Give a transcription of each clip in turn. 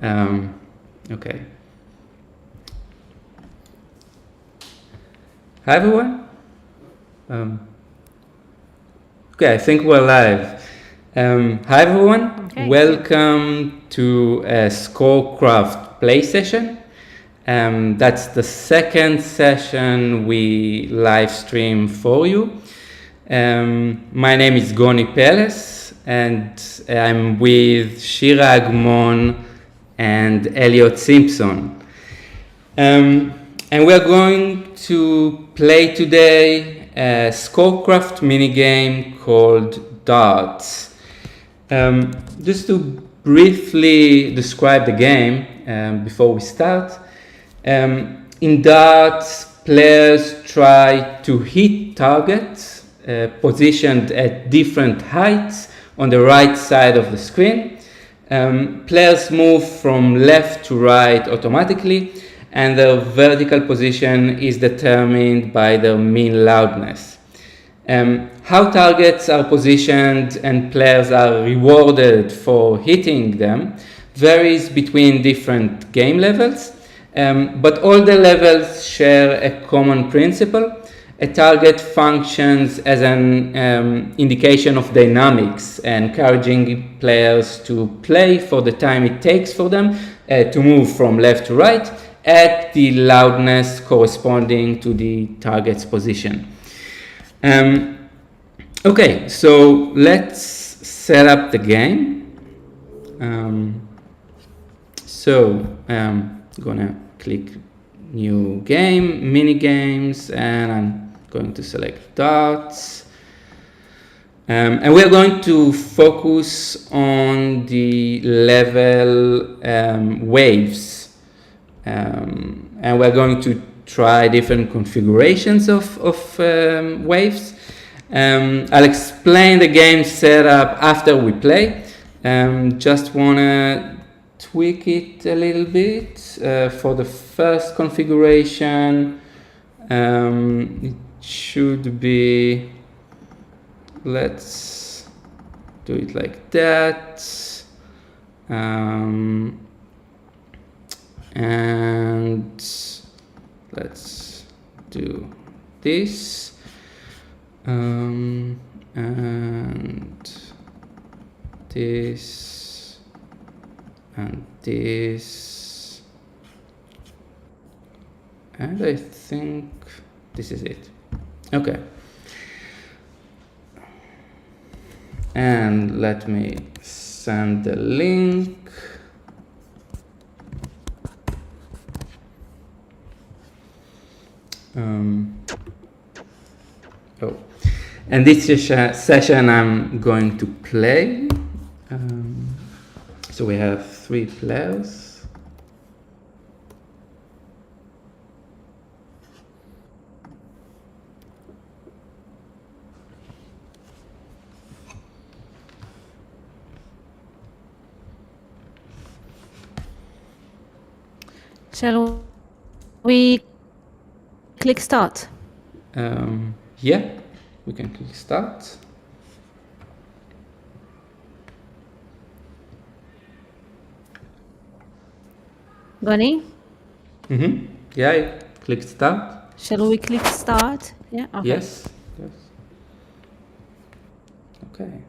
Okay. Hi everyone. Okay, I think we're live. Hi everyone. Okay. Welcome to a ScoreCraft play session. That's the second session we live stream for you. My name is Goni Peles, and I'm with Shira Agmon and Elliot Simpson. And we're going to play today a ScoreCraft minigame called Darts. Just to briefly describe the game before we start, in darts, players try to hit targets positioned at different heights on the right side of the screen. Players move from left to right automatically, and their vertical position is determined by their mean loudness. How targets are positioned and players are rewarded for hitting them varies between different game levels, but all the levels share a common principle. A target functions as an indication of dynamics, encouraging players to play for the time it takes for them to move from left to right at the loudness corresponding to the target's position. Okay, so let's set up the game. I'm gonna click new game, mini games, and I'm going to select darts. And we're going to focus on the level waves. And we're going to try different configurations of waves. I'll explain the game setup after we play. Just wanna tweak it a little bit. For the first configuration, it should be, let's do it like that. And let's do this. And this and this, and I think this is it. Okay, and let me send the link. And this session I'm going to play. So we have 3 players. Shall we click start? Yeah, we can click start. Goni? Yeah, I click start. Shall we click start? Yeah. Okay. Yes. Yes. Okay.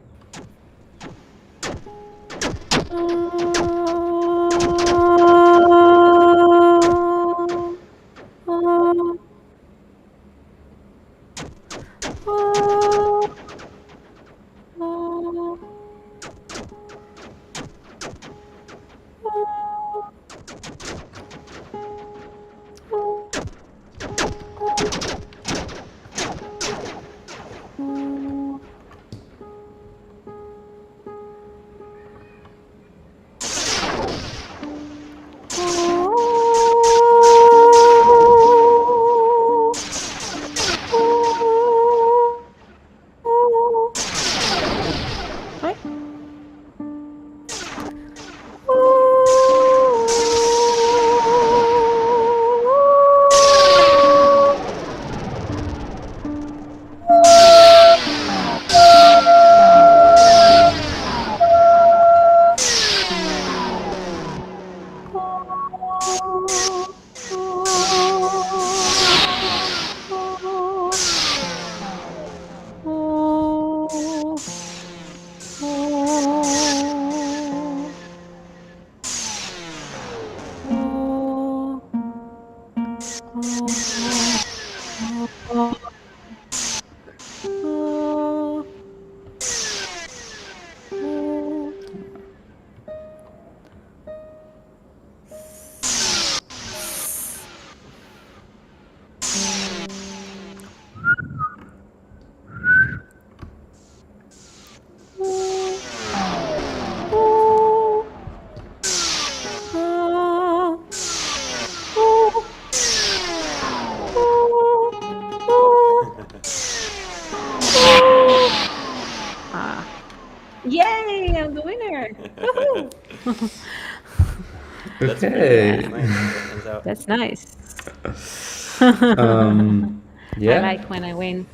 Yay! I'm the winner. Woohoo! That's Okay. pretty nice. That's nice. Yeah. I like when I win.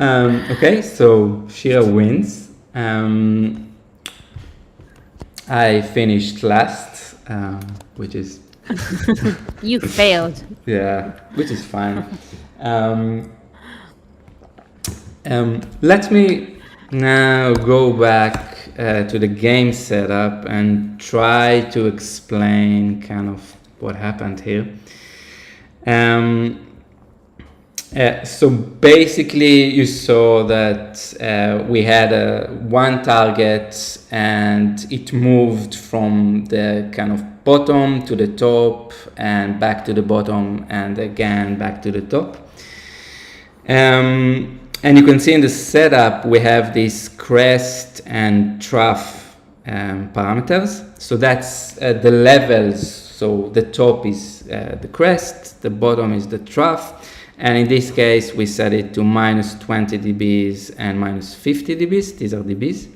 Okay, so Shira wins. I finished last, which is You failed. yeah, which is fine. Let me now go back to the game setup and try to explain kind of what happened here. So basically you saw that we had one target and it moved from the kind of bottom to the top and back to the bottom and again back to the top. And you can see in the setup we have this crest and trough parameters. So that's the levels. So the top is the crest, the bottom is the trough. And in this case, we set it to minus 20 dBs and minus 50 dBs. These are dBs.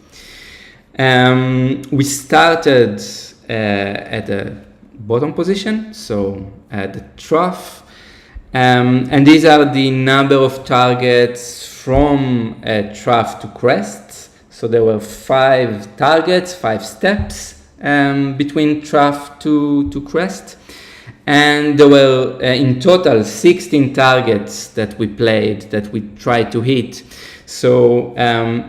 We started at the bottom position, so at the trough. And these are the number of targets from trough to crest. So there were 5 targets, 5 steps between trough to crest. And there were in total 16 targets that we played, that we tried to hit. So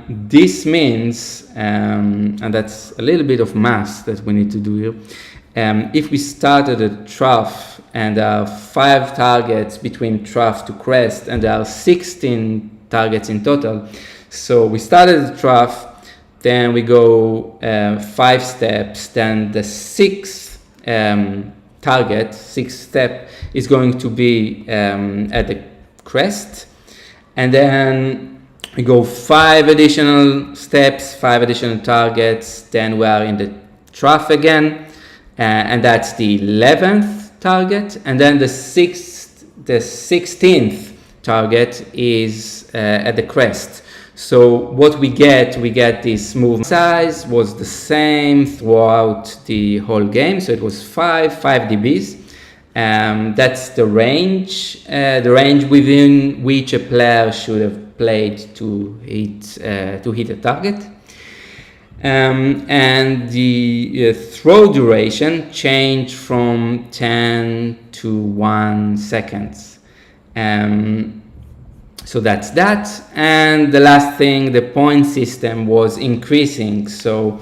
this means, and that's a little bit of math that we need to do here. If we started at trough and there are 5 targets between trough to crest and there are 16 targets in total. So we started at trough, then we go 5 steps, then the 6th target, 6th step, is going to be at the crest, and then we go 5 additional steps, 5 additional targets, then we are in the trough again, and that's the 11th target, and then the 16th target is at the crest. So what we get this movement size was the same throughout the whole game. So it was 5 dBs. That's the range within which a player should have played to hit a target. And the throw duration changed from 10 to 1 seconds. So that's that. And the last thing, the point system was increasing. So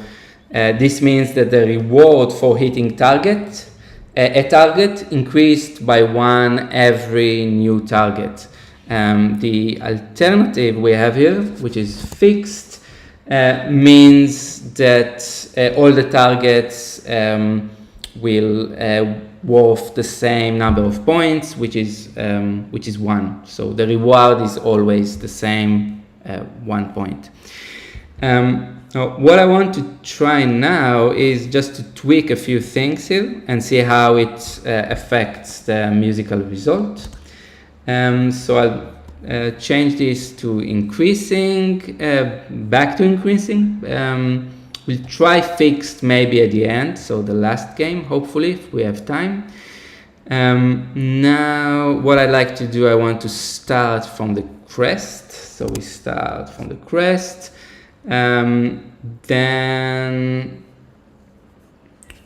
this means that the reward for hitting a target increased by 1 every new target. The alternative we have here, which is fixed, means that all the targets will worth the same number of points, which is 1. So the reward is always the same 1 point. Now what I want to try now is just to tweak a few things here and see how it affects the musical result. So I'll change this to increasing, back to increasing. We'll try fixed maybe at the end, so the last game, hopefully, if we have time. Now, what I'd like to do, I want to start from the crest. So we start from the crest. Then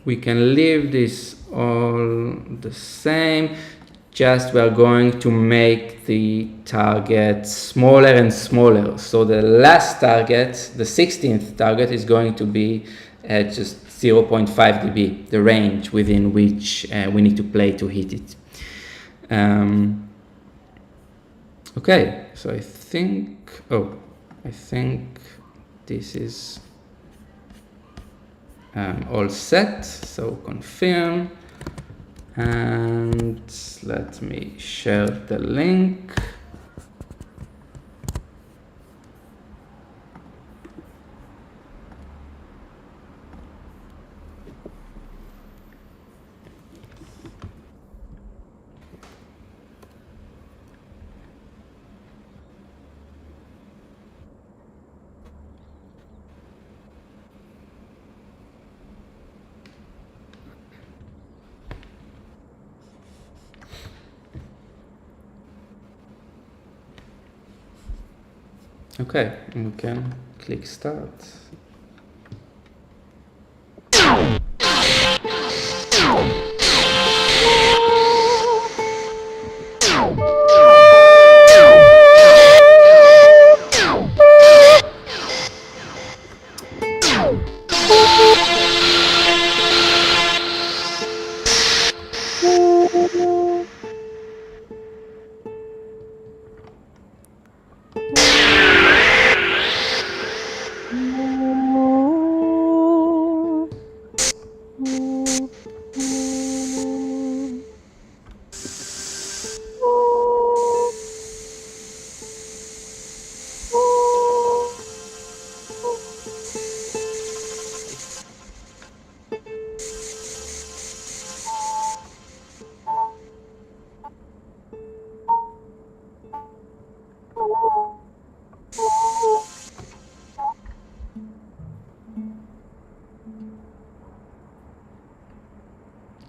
we can leave this all the same. Just we are going to make the target smaller and smaller. So the last target, the 16th target, is going to be just 0.5 dB, the range within which we need to play to hit it. Okay, so I think this is all set. So confirm. And let me share the link. Okay, we can click start.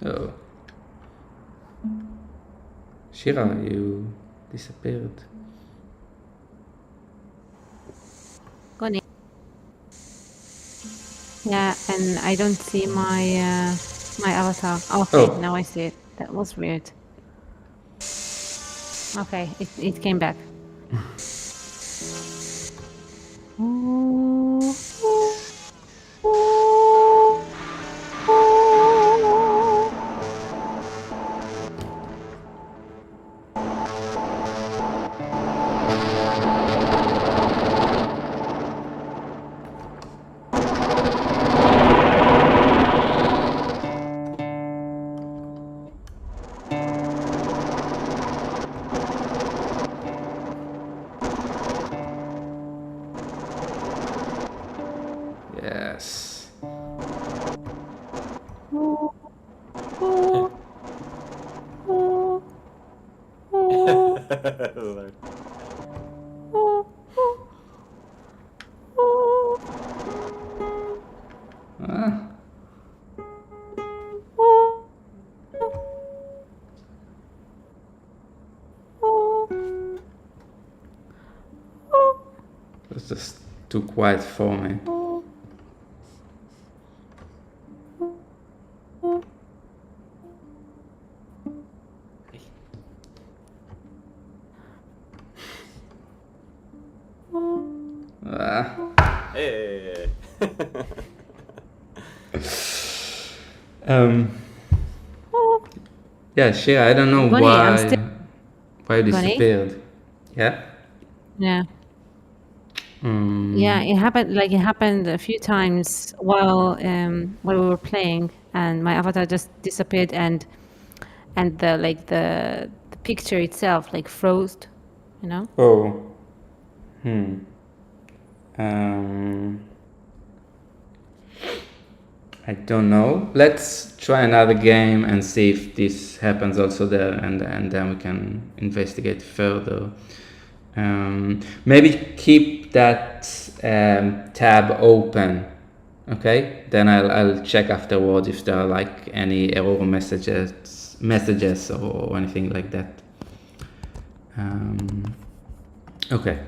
Oh. Shira, you disappeared. Gone. Yeah, and I don't see my my avatar. Okay, Oh. now I see it. That was weird. Okay, it came back. Yes. Ah. It's just too quiet for me. Ah. Hey. Yeah, Shira, I don't know Gone, I'm why you Gone? disappeared. Yeah. Yeah. Yeah, it happened a few times while we were playing, and my avatar just disappeared, and the picture itself froze, you know. Oh. Um. I don't know. Let's try another game and see if this happens also there, and then we can investigate further. Maybe keep that tab open. Okay, then I'll check afterwards if there are like any error messages or anything like that. Okay.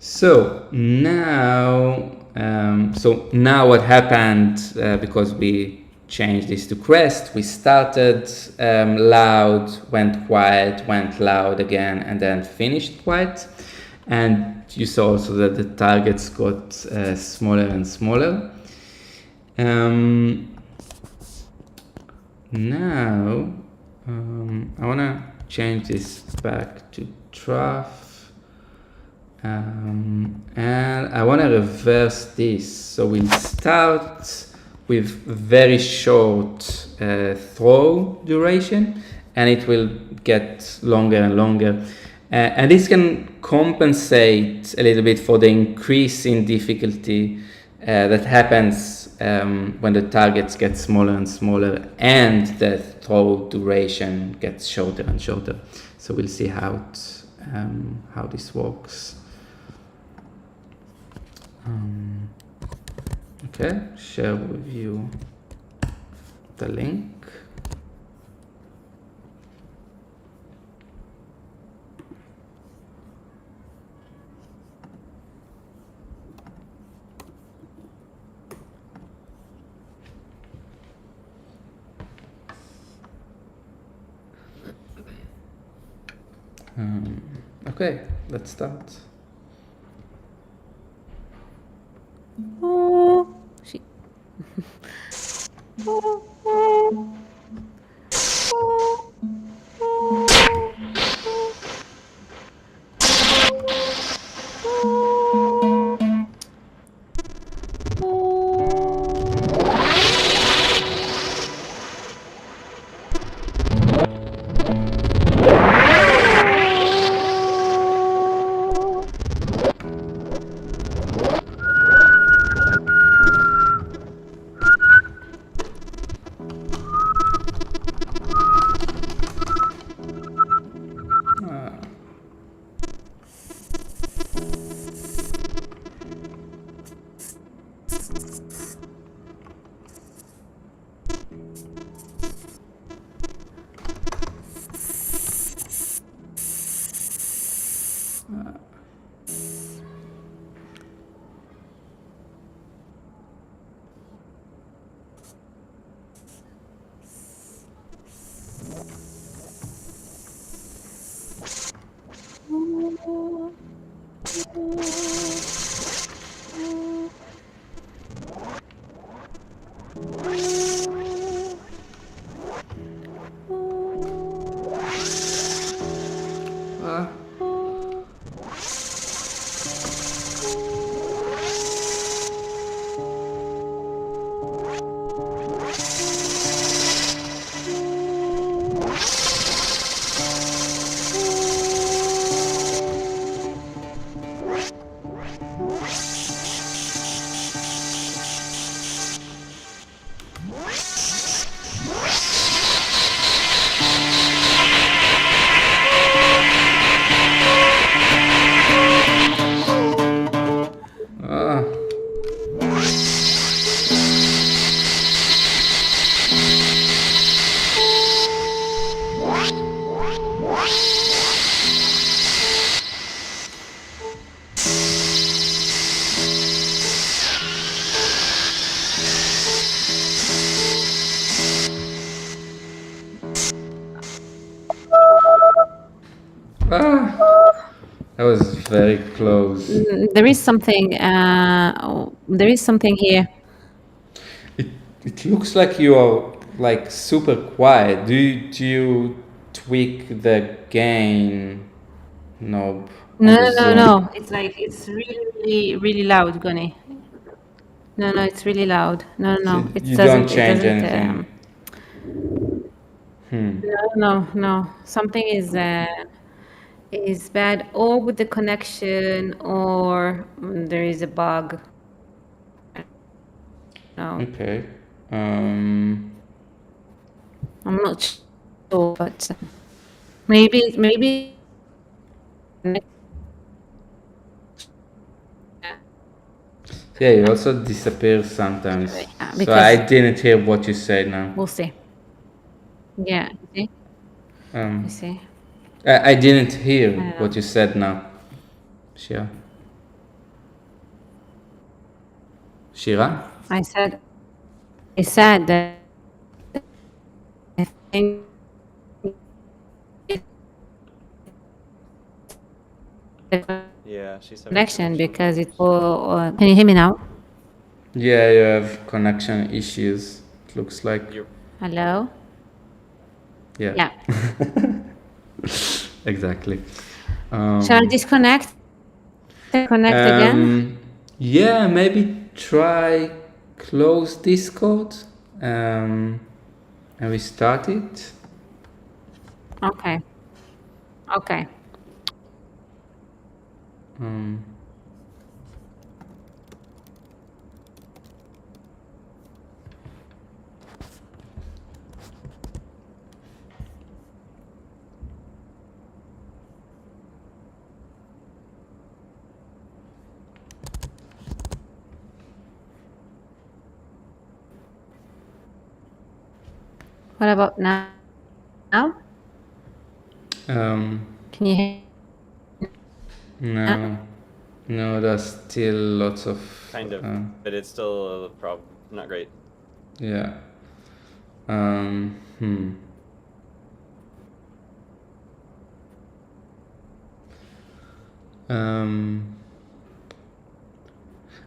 So now So now what happened, because we changed this to crest, we started loud, went quiet, went loud again, and then finished quiet. And you saw also that the targets got smaller and smaller. Now I want to change this back to trough, and I want to reverse this. So we'll start with very short throw duration, and it will get longer and longer. And this can compensate a little bit for the increase in difficulty that happens when the targets get smaller and smaller and the throw duration gets shorter and shorter. So we'll see how this works. Okay, share with you the link. Okay, let's start. Oh, shit. That was very close. There is something. There is something here. It looks like you are like super quiet. Do you tweak the gain knob? No. It's like it's really, really loud, Gunny. No, it's really loud. No. It You doesn't. don't change it doesn't. anything. No. Something is bad, or with the connection, or there is a bug. No, Okay. I'm not sure, but maybe. Yeah, you also disappear sometimes. Yeah, So because- I didn't hear what you said now. We'll see. Yeah, you see? You see? I didn't hear know. what you said now. Sure. Shira? I said that I think the Yeah, she's having connection connection because it issues. will. Can you hear me now? Yeah, you have connection issues. It looks like. Hello? Yeah. Yeah. Exactly. Shall I disconnect? Connect again? Yeah, maybe try close Discord and restart it. Okay. Okay. What about now? Um, Can you hear? no, no, there's still lots of. Kind of, but it's still a problem. Not great. Yeah. I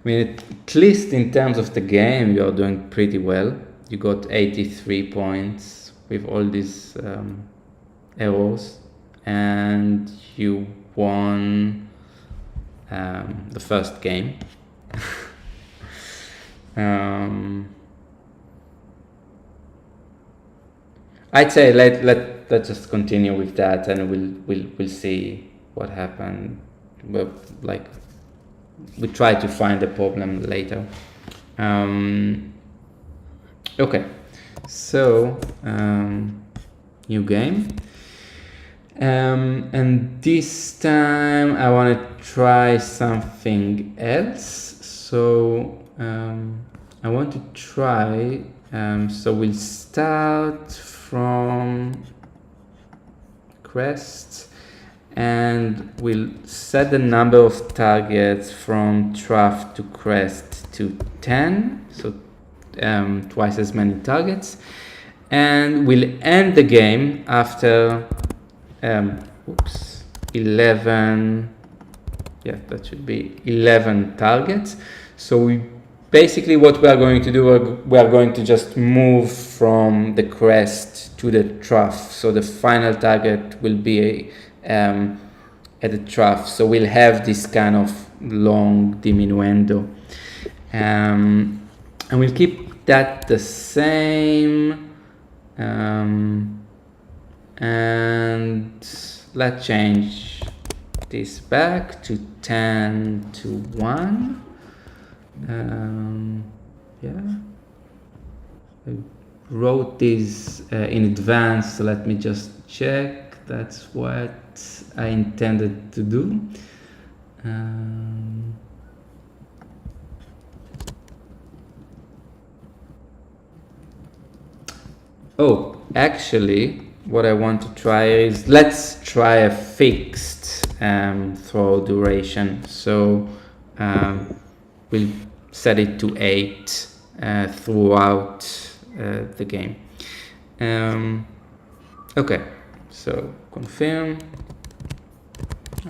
mean, at least in terms of the game, you are doing pretty well. You got 83 points with all these errors, and you won the first game. I'd say let's just continue with that, and we'll see what happened. But like, we try to find the problem later. Okay, so new game, and this time I want to try something else. So I want to try. So we'll start from crest, and we'll set the number of targets from trough to crest to 10, so twice as many targets, and we'll end the game after 11, yeah, that should be 11 targets. So we basically, what we are going to do, we are going to just move from the crest to the trough. So the final target will be at the trough. So we'll have this kind of long diminuendo. And we'll keep that the same. And let's change this back to 10 to 1. Yeah, I wrote this in advance, so let me just check. That's what I intended to do. Oh, actually, what I want to try is, let's try a fixed throw duration. So we'll set it to 8 throughout the game. Okay, so confirm.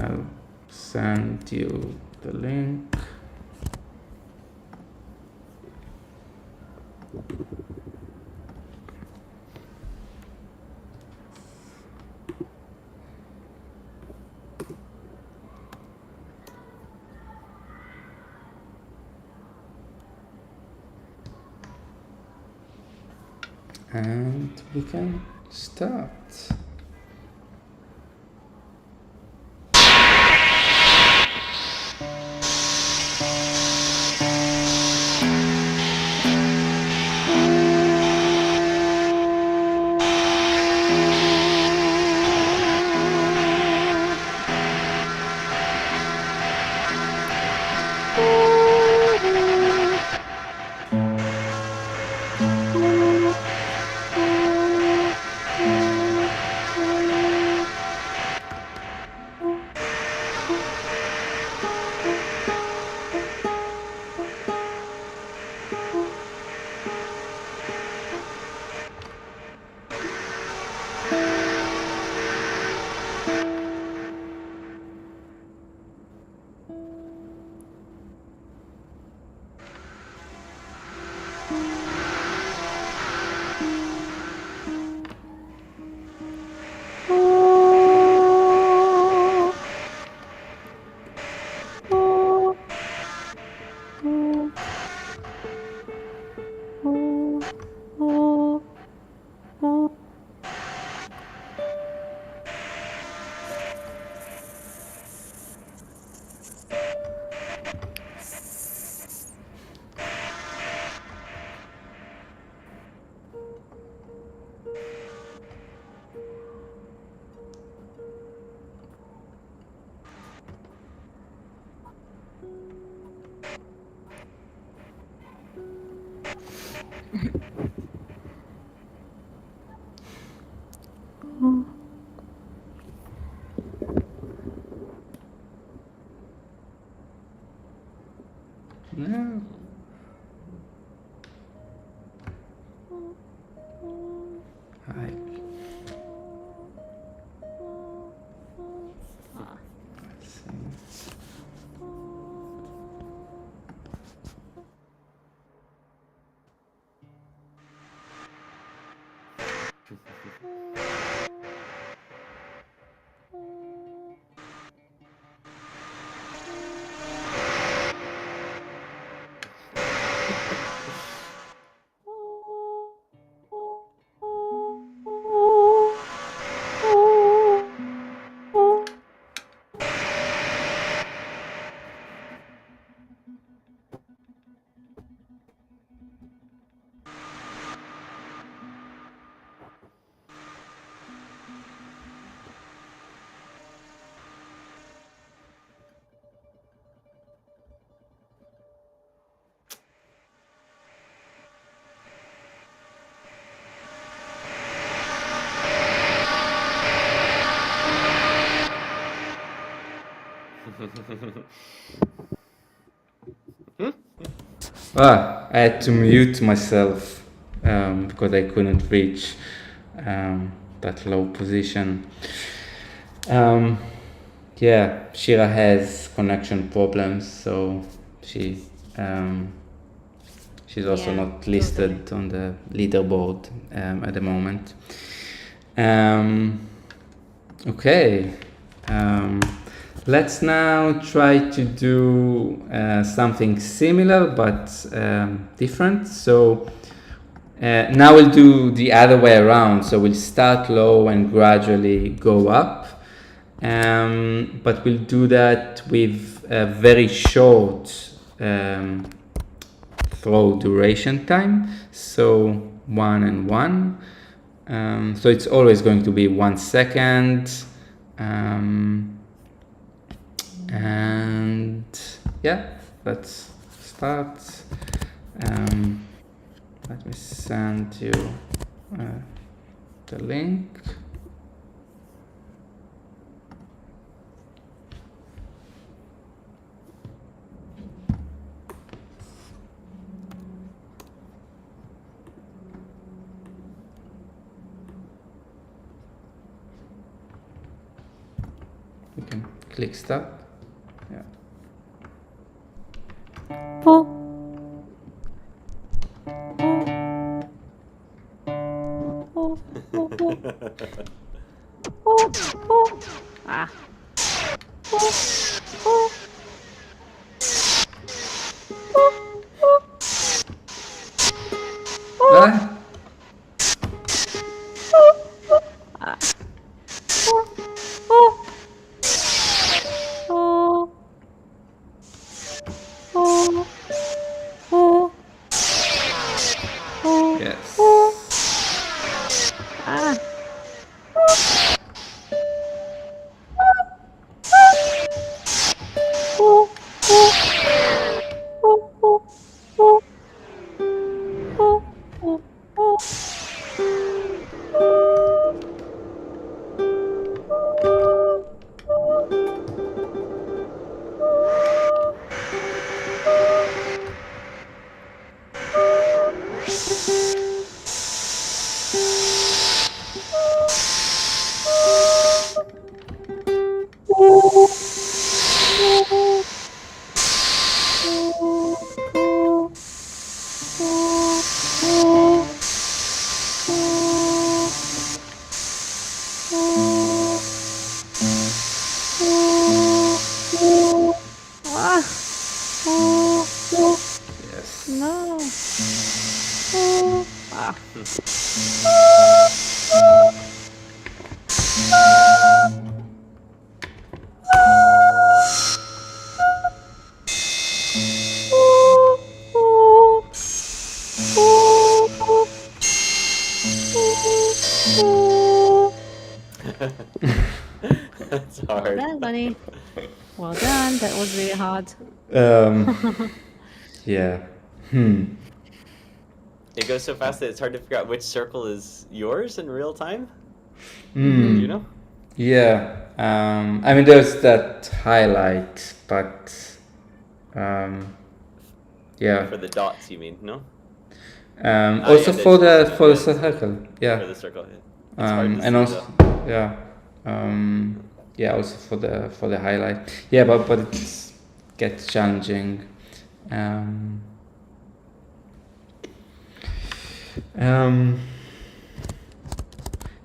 I'll send you the link. And we can start. No. Hi. Let's see. I had to mute myself because I couldn't reach that low position. Yeah, Shira has connection problems, so she's also not listed on the leaderboard at the moment. Okay. Let's now try to do something similar but different. So now we'll do the other way around. So we'll start low and gradually go up. But we'll do that with a very short throw duration time. So 1 and 1. So it's always going to be 1 second. And yeah, let's start. Let me send you the link. You can click start. Yeah. Yes. Yes. No. That's Well hard. done, buddy. Well done. That was really hard. Yeah. It goes so fast that it's hard to figure out which circle is yours in real time. Mm. You know? Yeah. I mean, there's that highlight, but yeah. For the dots, you mean? No. Also yeah, for the yeah, circle, yeah. For the circle, yeah. It's hard to and see, also, though. yeah, yeah, also for the highlight, yeah, but it gets challenging.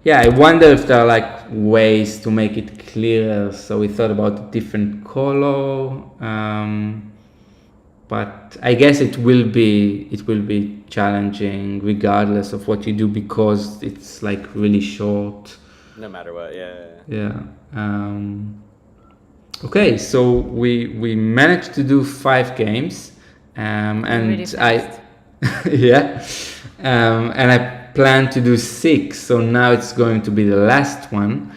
Yeah, I wonder if there are like ways to make it clearer. So we thought about a different color. But I guess it will be challenging regardless of what you do, because it's like really short. No matter what, yeah. Yeah. Okay, so we managed to do 5 games, and really fast. yeah, and I plan to do 6. So now it's going to be the last one.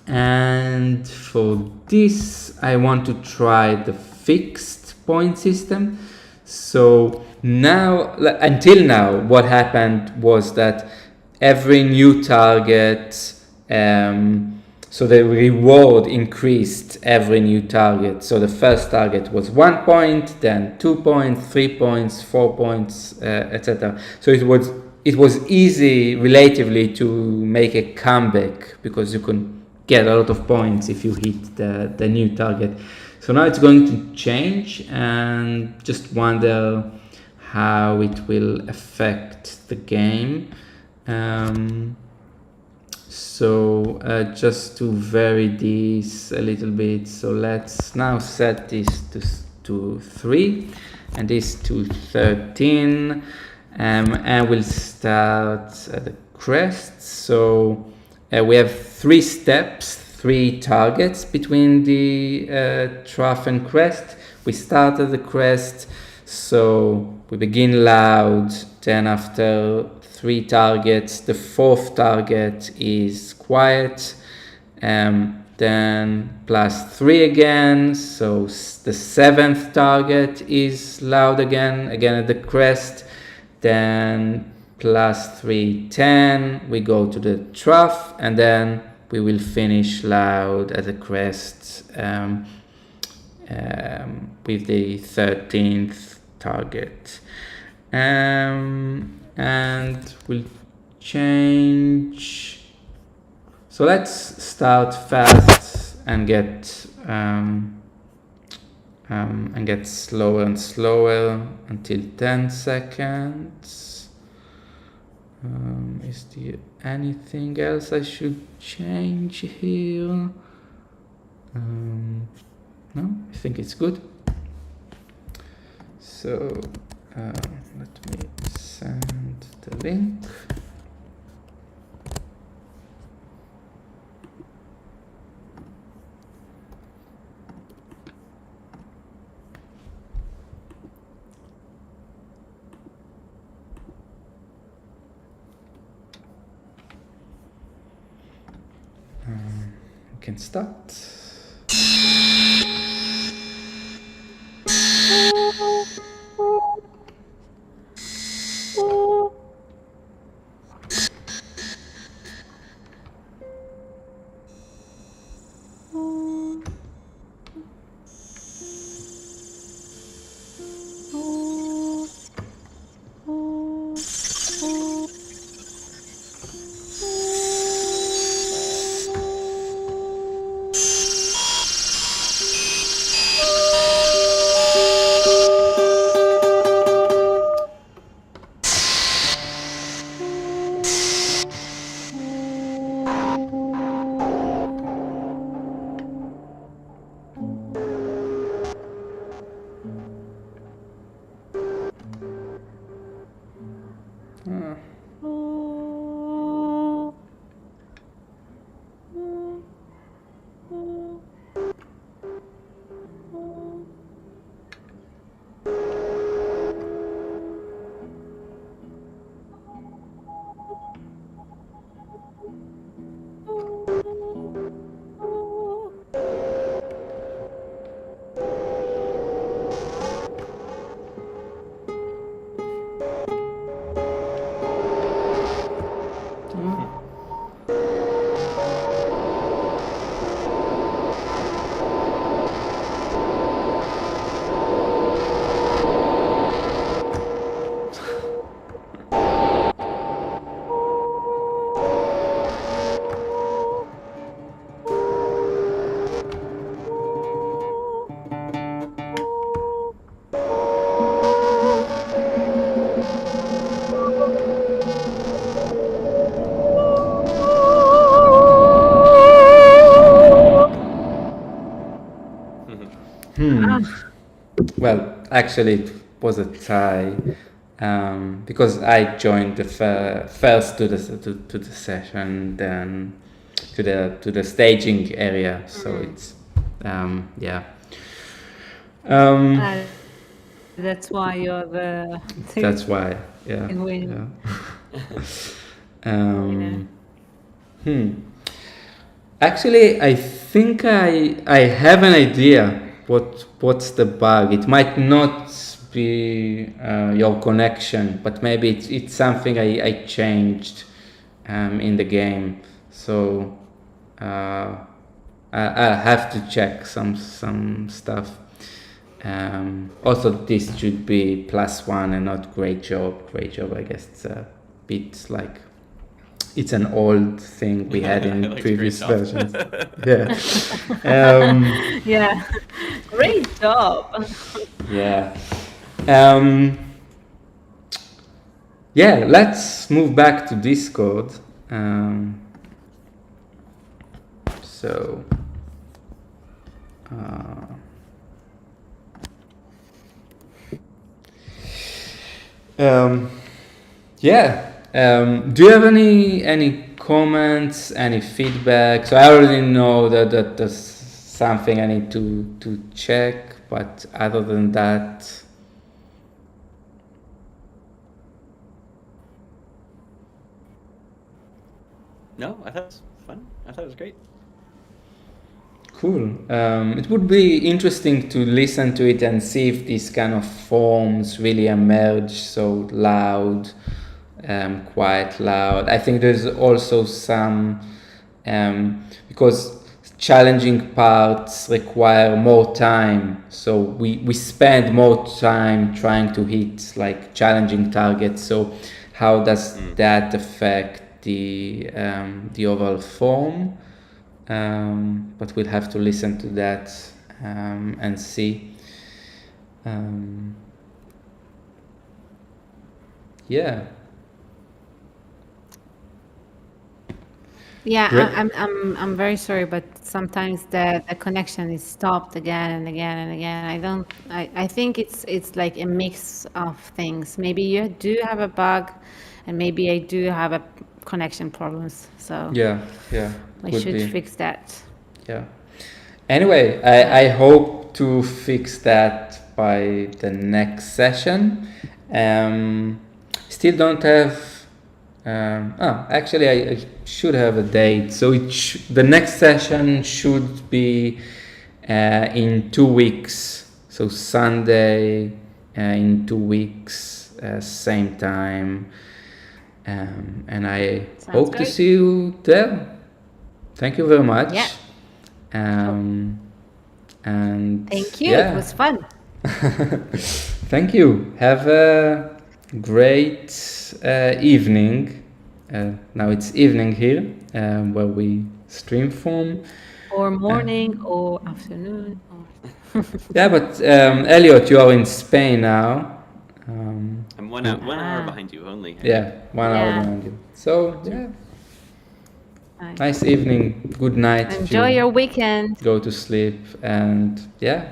And for this, I want to try the fixed point system. So now, until now, what happened was that every new target, so the reward increased every new target. So the first target was 1 point, then 2 points, 3 points, 4 points, etc. So it was easy relatively to make a comeback, because you can get a lot of points if you hit the new target. So now it's going to change, and just wonder how it will affect the game. So just to vary this a little bit, so let's now set this to 3 and this to 13, and we'll start at the crest. So we have 3 steps, 3 targets between the trough and crest. We start at the crest, so we begin loud, then after 3 targets, the 4th target is quiet, then +3 again, so the 7th target is loud again at the crest, then +3, 10, we go to the trough, and then we will finish loud at the crest with the 13th target. And we'll change. So let's start fast and get slower and slower until 10 seconds. Is there anything else I should change here? No, I think it's good. So let me send the link. We can start. actually it was a tie because I joined the first to the session, then to the staging area. So it's yeah. That's why you're the. That's why, yeah. Win. Yeah. Actually, I think I have an idea what's the bug. It might not be your connection, but maybe it's something I changed in the game. So I have to check some stuff. Also, this should be +1 and not great job. Great job, I guess it's a bit like it's an old thing we had in Like previous great versions. Yeah. Yeah, great job. Yeah. Yeah, let's move back to Discord. So yeah. Do you have any comments, any feedback? So I already know that there's something I need to check, but other than that, No, I thought it was fun. I thought it was great. cool. It would be interesting to listen to it and see if these kind of forms really emerge so loud, quite loud. I think there's also some, because challenging parts require more time. So we spend more time trying to hit like challenging targets. So how does that affect the overall form? But we'll have to listen to that and see. Yeah. Yeah, Great. I'm very sorry, but sometimes the connection is stopped again and again and again. I think it's like a mix of things. Maybe you do have a bug, and maybe I do have a connection problems. So Yeah. I Could should be. fix that. Yeah. Anyway, I hope to fix that by the next session. Still don't have. Actually, I should have a date. So the next session should be in 2 weeks. So Sunday in 2 weeks, same time. And I hope to great. see you there. Thank you very much. Yeah. And Thank you. yeah. It was fun. Thank you. Have a great evening. Now it's evening here where we stream from. Or morning or afternoon. Or Yeah, but Elliot, you are in Spain now. I'm one hour behind you only. Yeah, 1 hour Yeah. behind you. So yeah, nice evening. Good night. if Enjoy you your weekend. go to sleep, and yeah.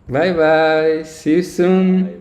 Bye bye. See you soon.